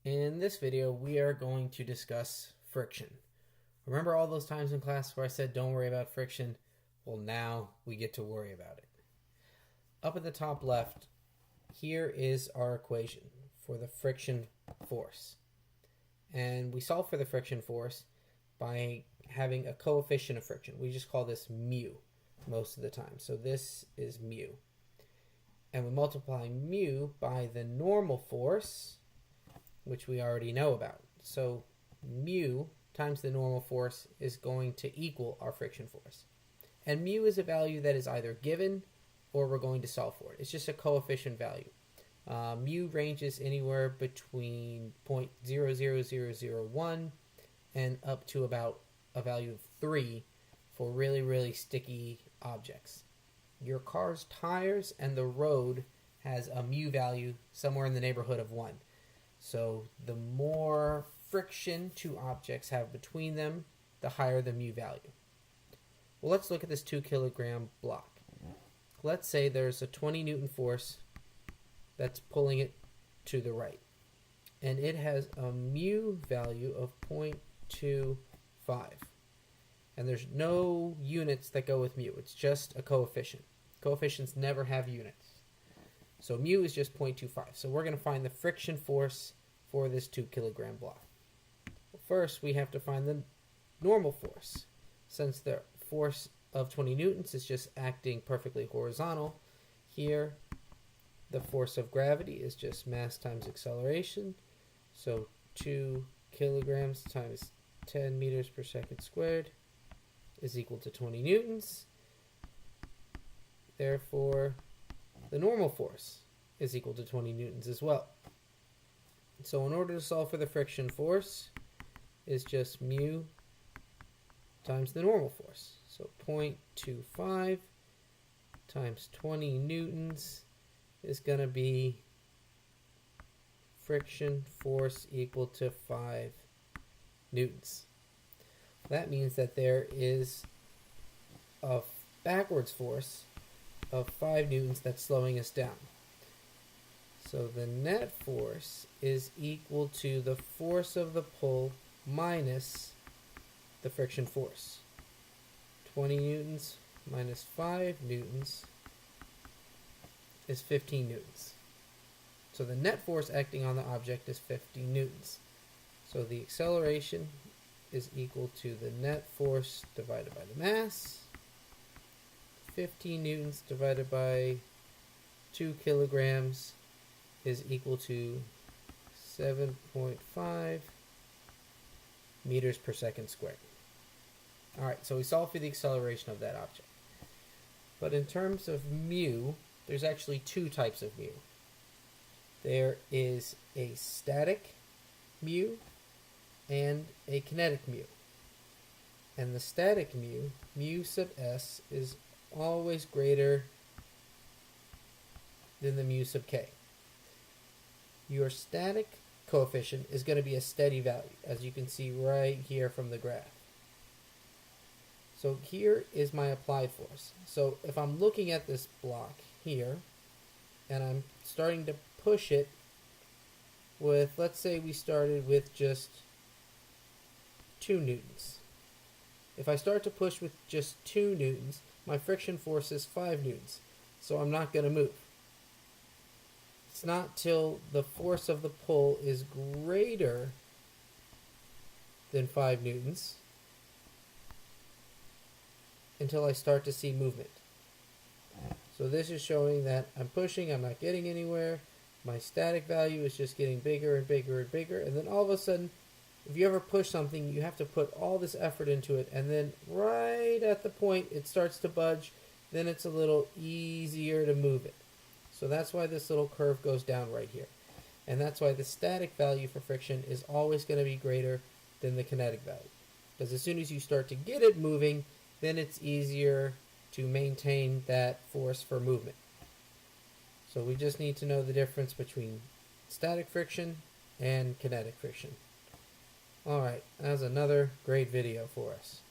In this video, we are going to discuss friction. Remember all those times in class where I said don't worry about friction? Well, now we get to worry about it. Up at the top left, here is our equation for the friction force. And we solve for the friction force by having a coefficient of friction. We just call this mu most of the time. So this is mu. And we multiply mu by the normal force, which we already know about. So mu times the normal force is going to equal our friction force. And mu is a value that is either given or we're going to solve for it. It's just a coefficient value. Mu ranges anywhere between 0.00001 and up to about a value of 3 for really, really sticky objects. Your car's tires and the road has a mu value somewhere in the neighborhood of 1. So the more friction two objects have between them, the higher the mu value. Well, let's look at this 2 kilogram block. Let's say there's a 20 Newton force that's pulling it to the right. And it has a mu value of 0.25. And there's no units that go with mu. It's just a coefficient. Coefficients never have units. So mu is just 0.25. So we're going to find the friction force for this 2 kilogram block. Well, first, we have to find the normal force. Since the force of 20 newtons is just acting perfectly horizontal, here the force of gravity is just mass times acceleration. So 2 kilograms times 10 meters per second squared is equal to 20 newtons. Therefore, the normal force is equal to 20 newtons as well. So in order to solve for the friction force, is just mu times the normal force. So 0.25 times 20 newtons is going to be friction force equal to 5 newtons. That means that there is a backwards force of 5 newtons that's slowing us down. So the net force is equal to the force of the pull minus the friction force. 20 newtons minus 5 newtons is 15 newtons. So the net force acting on the object is 15 newtons. So the acceleration is equal to the net force divided by the mass. 15 newtons divided by 2 kilograms is equal to 7.5 meters per second squared. Alright, so we solve for the acceleration of that object. But in terms of mu, there's actually two types of mu. There is a static mu and a kinetic mu. And the static mu, mu sub s, is always greater than the mu sub k. Your static coefficient is going to be a steady value, as you can see right here from the graph. So here is my applied force. So if I'm looking at this block here, and I'm starting to push it with, let's say we started with just 2 newtons. If I start to push with just 2 newtons, my friction force is 5 newtons. So I'm not going to move. It's not till the force of the pull is greater than 5 newtons until I start to see movement. So this is showing that I'm pushing, I'm not getting anywhere. My static value is just getting bigger and bigger and bigger. And then all of a sudden, if you ever push something, you have to put all this effort into it. And then right at the point it starts to budge, then it's a little easier to move it. So that's why this little curve goes down right here. And that's why the static value for friction is always going to be greater than the kinetic value. Because as soon as you start to get it moving, then it's easier to maintain that force for movement. So we just need to know the difference between static friction and kinetic friction. Alright, that was another great video for us.